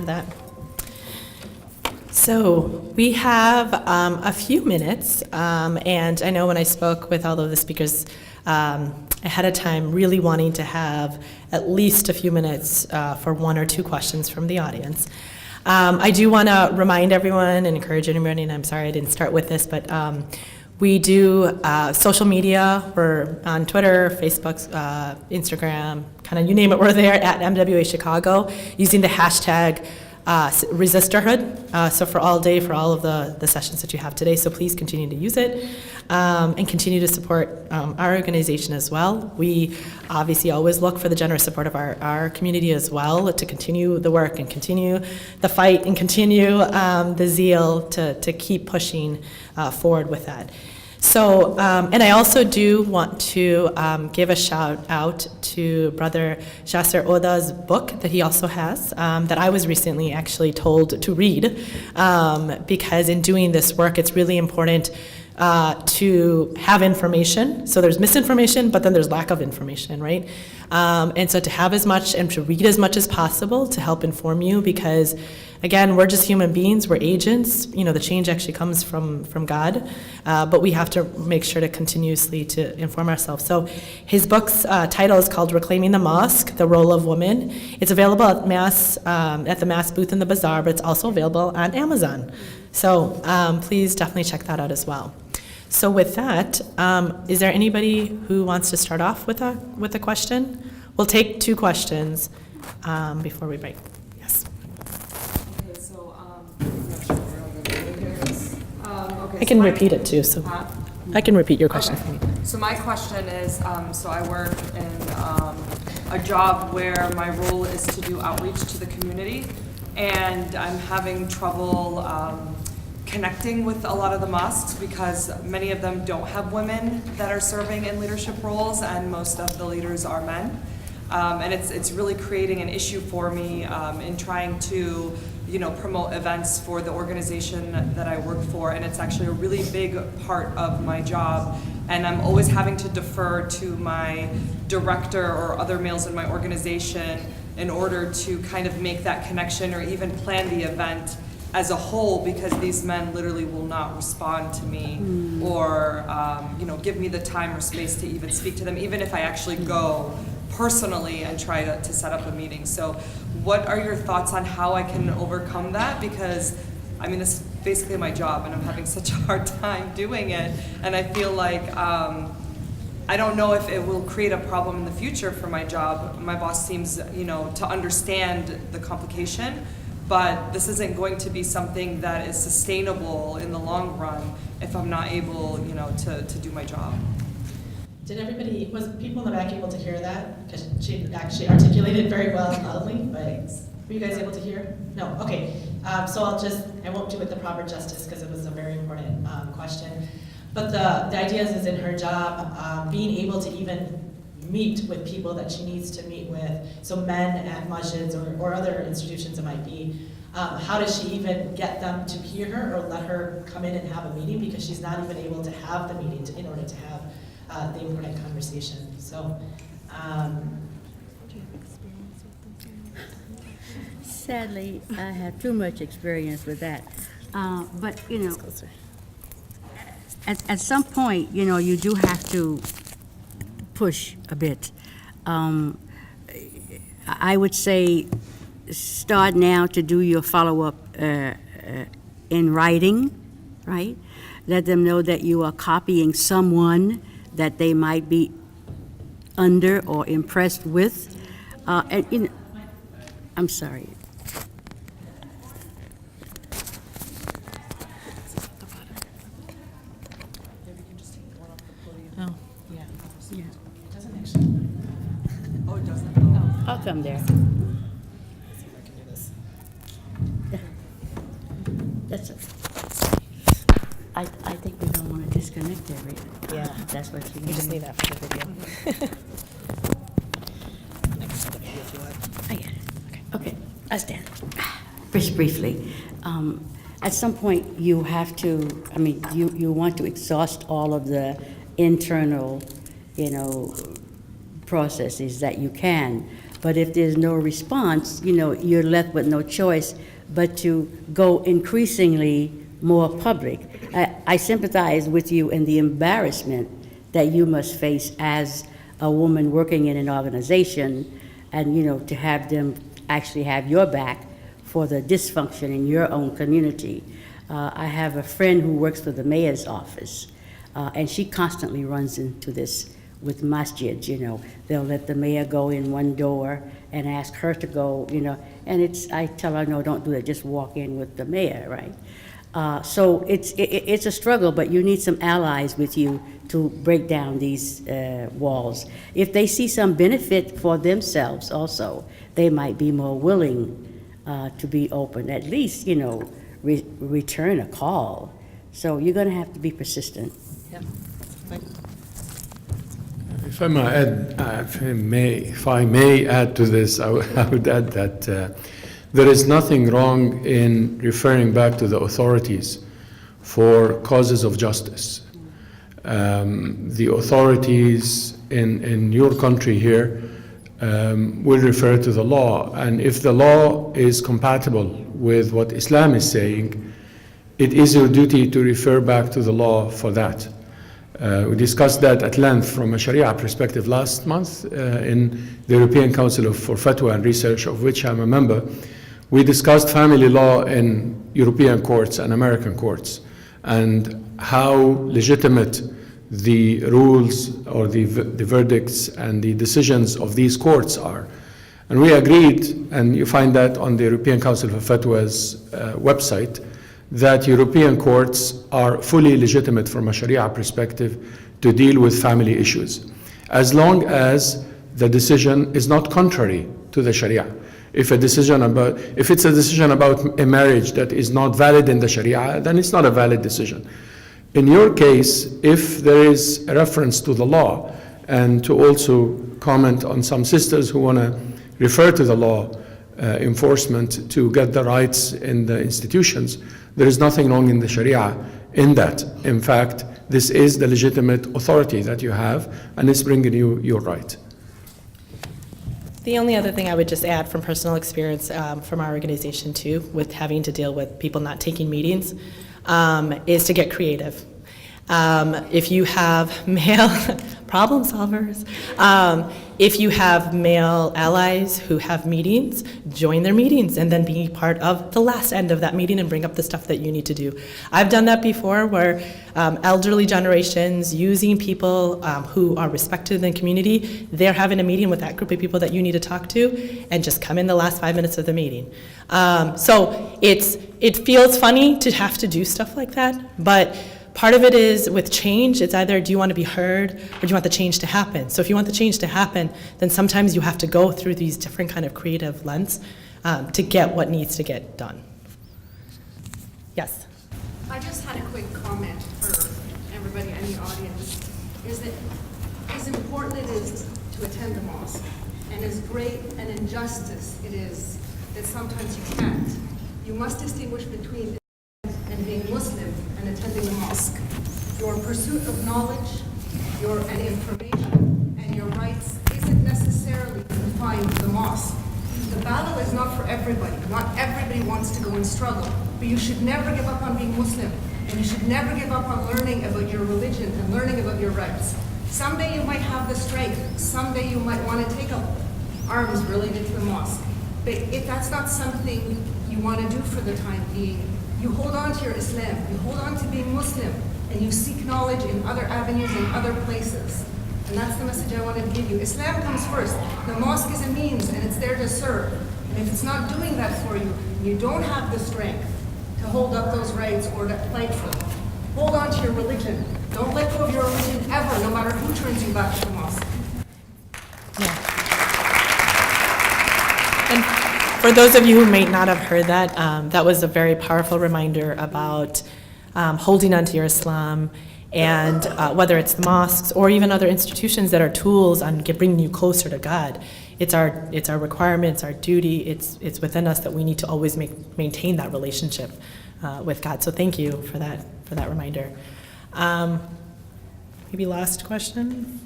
for that. So we have a few minutes, and I know when I spoke with all of the speakers ahead of time, really wanting to have at least a few minutes for one or two questions from the audience. I do want to remind everyone and encourage everybody, and I'm sorry I didn't start with this, but we do social media. We're on Twitter, Facebook, Instagram, kind of you name it, we're there at MWA Chicago using the hashtag Resisterhood, so for all day, for all of the sessions that you have today, so please continue to use it and continue to support our organization as well. We obviously always look for the generous support of our community as well to continue the work and continue the fight and continue the zeal to keep pushing forward with that. So, and I also do want to give a shout out to Brother Jasser Oda's book that he also has, that I was recently actually told to read, because in doing this work, it's really important to have information. So there's misinformation, but then there's lack of information, right? And so to have as much and to read as much as possible to help inform you, because again, we're just human beings, we're agents, you know, the change actually comes from God, but we have to make sure to continuously to inform ourselves. So his book's title is called Reclaiming the Mosque, The Role of Women. It's available at at the Mass booth in the Bazaar, but it's also available on Amazon. So please definitely check that out as well. So with that, is there anybody who wants to start off with a question? We'll take two questions before we break. Yes. Okay, so I'm not sure where I'm going to go here. Okay, I can repeat it too, so I can repeat your question for me. So my question is, so I work in a job where my role is to do outreach to the community, and I'm having trouble connecting with a lot of the mosques because many of them don't have women that are serving in leadership roles, and most of the leaders are men. And it's really creating an issue for me in trying to, you know, promote events for the organization that I work for, and it's actually a really big part of my job. And I'm always having to defer to my director or other males in my organization in order to kind of make that connection or even plan the event as a whole, because these men literally will not respond to me or you know, give me the time or space to even speak to them, even if I actually go personally and try to set up a meeting. So what are your thoughts on how I can overcome that? Because I mean, this is basically my job and I'm having such a hard time doing it, and I feel like I don't know if it will create a problem in the future for my job. My boss seems, you know, to understand the complication, but this isn't going to be something that is sustainable in the long run if I'm not able, you know, to do my job. Was people in the back able to hear that? Because she actually articulated very well and loudly, but were you guys able to hear? No, okay. So I won't do it the proper justice because it was a very important question. But the idea is in her job, being able to even meet with people that she needs to meet with, so men at masjids or other institutions it might be, how does she even get them to hear her or let her come in and have a meeting, because she's not even able to have the meeting in order to have the important conversation. So, sadly, I have too much experience with that. But, you know, at some point, you know, you do have to push a bit. I would say start now to do your follow-up in writing, right? Let them know that you are copying someone that they might be under or impressed with. And, you know, I'm sorry. oh, yeah. Yeah. It doesn't actually. Oh, it doesn't? I'll come there. Let's see if I can do this. That's it. I think we don't want to disconnect everything. Yeah. That's what you We just need. need that for the video. I can stop the video if you want. I get it. Okay, I stand. Just briefly, at some point you have to, I mean, you want to exhaust all of the internal, you know, processes that you can. But if there's no response, you're left with no choice but to go increasingly more public. I sympathize with you in the embarrassment that you must face as a woman working in an organization, and to have them actually have your back for the dysfunction in your own community. I have a friend who works for the mayor's office, and she constantly runs into this with masjids. They'll let the mayor go in one door and ask her to go, and I tell her, no, don't do that, just walk in with the mayor, right? So it's a struggle, but you need some allies with you to break down these walls. If they see some benefit for themselves also, they might be more willing to be open, at least, return a call. So you're going to have to be persistent. Yeah. If I may add, if I may add to this, I would add that there is nothing wrong in referring back to the authorities for causes of justice. The authorities in your country here will refer to the law, and if the law is compatible with what Islam is saying, it is your duty to refer back to the law for that. We discussed that at length from a Sharia perspective last month in the European Council for Fatwa and Research, of which I'm a member. We discussed family law in European courts and American courts, and how legitimate the rules or the verdicts and the decisions of these courts are. And we agreed, and you find that on the European Council for Fatwa's website, that European courts are fully legitimate from a Sharia perspective to deal with family issues, as long as the decision is not contrary to the Sharia. If it's a decision about a marriage that is not valid in the Sharia, then it's not a valid decision. In your case, if there is a reference to the law, and to also comment on some sisters who want to refer to the law enforcement to get the rights in the institutions, there is nothing wrong in the Sharia in that. In fact, this is the legitimate authority that you have, and it's bringing you your right. The only other thing I would just add from personal experience from our organization too, with having to deal with people not taking meetings, is to get creative. If you have male problem solvers, if you have male allies who have meetings, join their meetings and then be part of the last end of that meeting and bring up the stuff that you need to do. I've done that before, where elderly generations using people who are respected in the community, they're having a meeting with that group of people that you need to talk to, and just come in the last 5 minutes of the meeting. So it feels funny to have to do stuff like that, but part of it is with change, it's either do you want to be heard or do you want the change to happen? So if you want the change to happen, then sometimes you have to go through these different kind of creative lens to get what needs to get done. Yes? I just had a quick comment for everybody in the audience, is that as important it is to attend the mosque, and as great an injustice it is that sometimes you can't, you must distinguish between and being Muslim and attending the mosque. Your pursuit of knowledge, and information, and your rights isn't necessarily confined to the mosque. The battle is not for everybody. Not everybody wants to go and struggle, but you should never give up on being Muslim, and you should never give up on learning about your religion and learning about your rights. Someday you might have the strength. Someday you might want to take up arms related to the mosque. But if that's not something you want to do for the time being, you hold on to your Islam, you hold on to being Muslim, and you seek knowledge in other avenues and other places. And that's the message I wanted to give you. Islam comes first. The mosque is a means, and it's there to serve. And if it's not doing that for you, you don't have the strength to hold up those rights or to fight for them. Hold on to your religion. Don't let go of your religion ever, no matter who turns you back to the mosque. And for those of you who may not have heard that, that was a very powerful reminder about holding on to your Islam, and whether it's the mosques or even other institutions that are tools on bringing you closer to God. It's our requirement, it's our duty, it's within us that we need to always maintain that relationship with God. So thank you for that reminder. Maybe last question?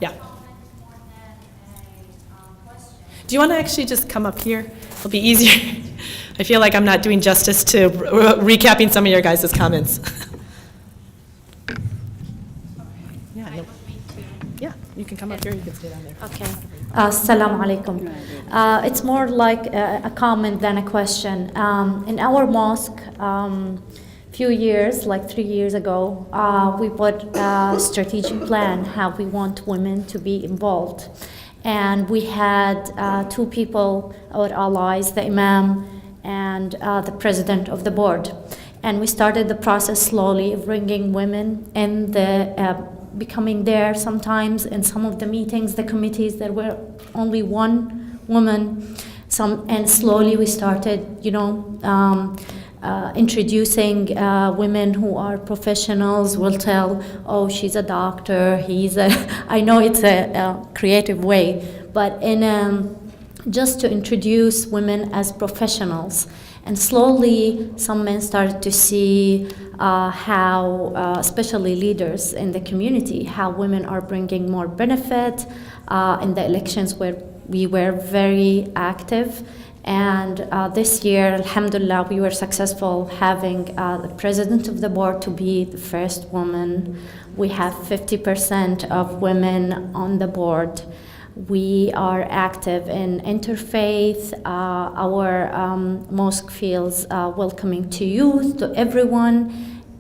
Yeah. Do you want to actually just come up here? It'll be easier. I feel like I'm not doing justice to recapping some of your guys' comments. Yeah, no. Yeah, you can come up here, you can stay down there. Okay. Assalamu alaikum. It's more like a comment than a question. In our mosque, few years, like 3 years ago, we put a strategic plan how we want women to be involved. And we had 2 people, our allies, the imam and the president of the board. And we started the process slowly of bringing women in the becoming there sometimes in some of the meetings, the committees, there were only 1 woman. And slowly we started, introducing women who are professionals. Will tell, oh, she's a doctor, he's a, I know it's a creative way, but in just to introduce women as professionals. And slowly some men started to see how, especially leaders in the community, how women are bringing more benefit in the elections where we were very active. And this year, alhamdulillah, we were successful having the president of the board to be the first woman. We have 50% of women on the board. We are active in interfaith. Our mosque feels welcoming to youth, to everyone,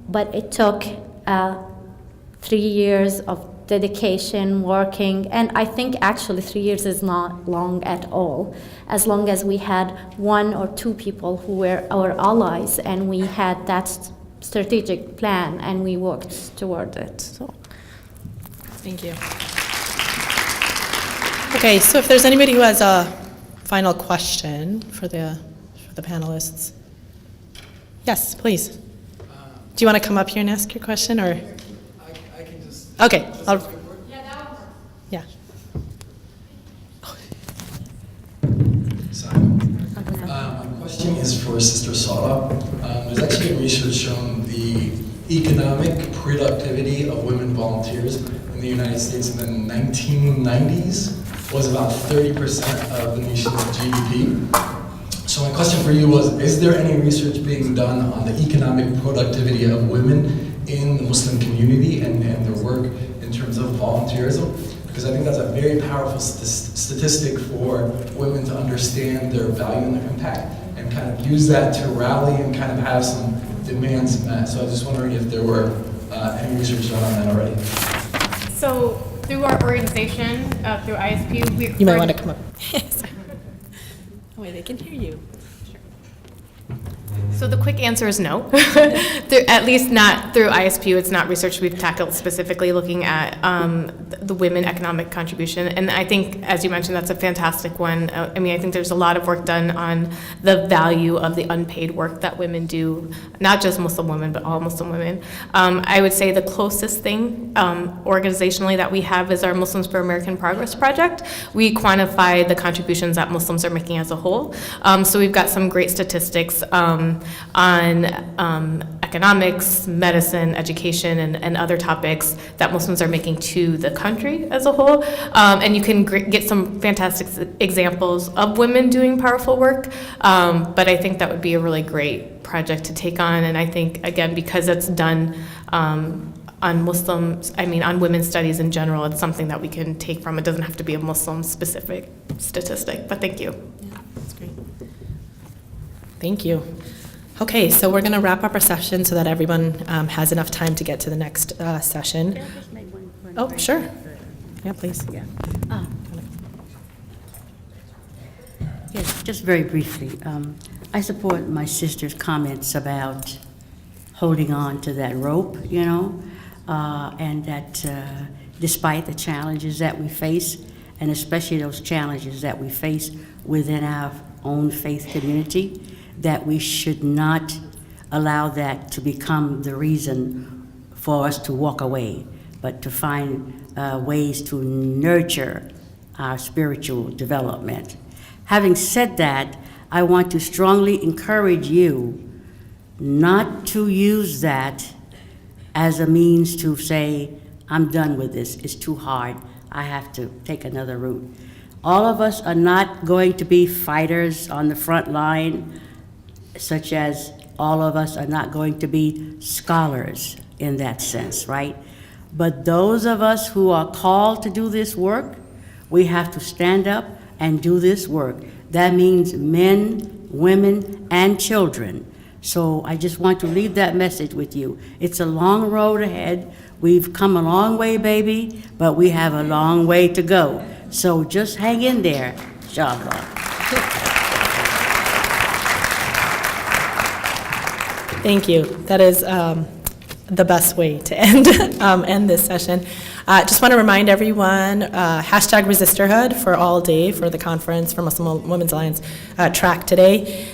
but it took 3 years of dedication, working, and I think actually 3 years is not long at all, as long as we had 1 or 2 people who were our allies, and we had that strategic plan, and we worked toward it. So, Thank you. Okay, so if there's anybody who has a final question for the panelists. Yes, please. Do you want to come up here and ask your question, or? I can just. Okay. Yeah. Sorry. My question is for Sister Sala. There's actually been research showing the economic productivity of women volunteers in the United States in the 1990s was about 30% of the nation's GDP. So my question for you was, is there any research being done on the economic productivity of women in the Muslim community and their work in terms of volunteerism? Because I think that's a very powerful statistic for women to understand their value and their impact and kind of use that to rally and kind of have some demands met. So I was just wondering if there were any research done on that already. So through our organization, through ISP, You might want to come up. Oh, wait, they can hear you. So the quick answer is no. At least not through ISPU. It's not research we've tackled specifically looking at the women economic contribution. And I think, as you mentioned, that's a fantastic one. I mean, I think there's a lot of work done on the value of the unpaid work that women do, not just Muslim women, but all Muslim women. I would say the closest thing organizationally that we have is our Muslims for American Progress project. We quantify the contributions that Muslims are making as a whole. So we've got some great statistics on economics, medicine, education, and other topics that Muslims are making to the country as a whole. And you can get some fantastic examples of women doing powerful work. But I think that would be a really great project to take on. And I think, again, because it's done on Muslims, I mean, on women's studies in general, it's something that we can take from. It doesn't have to be a Muslim-specific statistic. But thank you. Yeah, that's great. Thank you. Okay, so we're going to wrap up our session so that everyone has enough time to get to the next session. Can I just make one Oh, point? sure. Yeah, please. Yeah. Yes, just very briefly. I support my sister's comments about holding on to that rope, and that despite the challenges that we face, and especially those challenges that we face within our own faith community, that we should not allow that to become the reason for us to walk away, but to find ways to nurture our spiritual development. Having said that, I want to strongly encourage you not to use that as a means to say, I'm done with this, it's too hard, I have to take another route. All of us are not going to be fighters on the front line, such as all of us are not going to be scholars in that sense, right? But those of us who are called to do this work, we have to stand up and do this work. That means men, women, and children. So I just want to leave that message with you. It's a long road ahead. We've come a long way, baby, but we have a long way to go. So just hang in there, inshallah. Thank you. That is the best way to end this session. Just want to remind everyone, #ResisterHood for all day for the conference for Muslim Women's Alliance track today.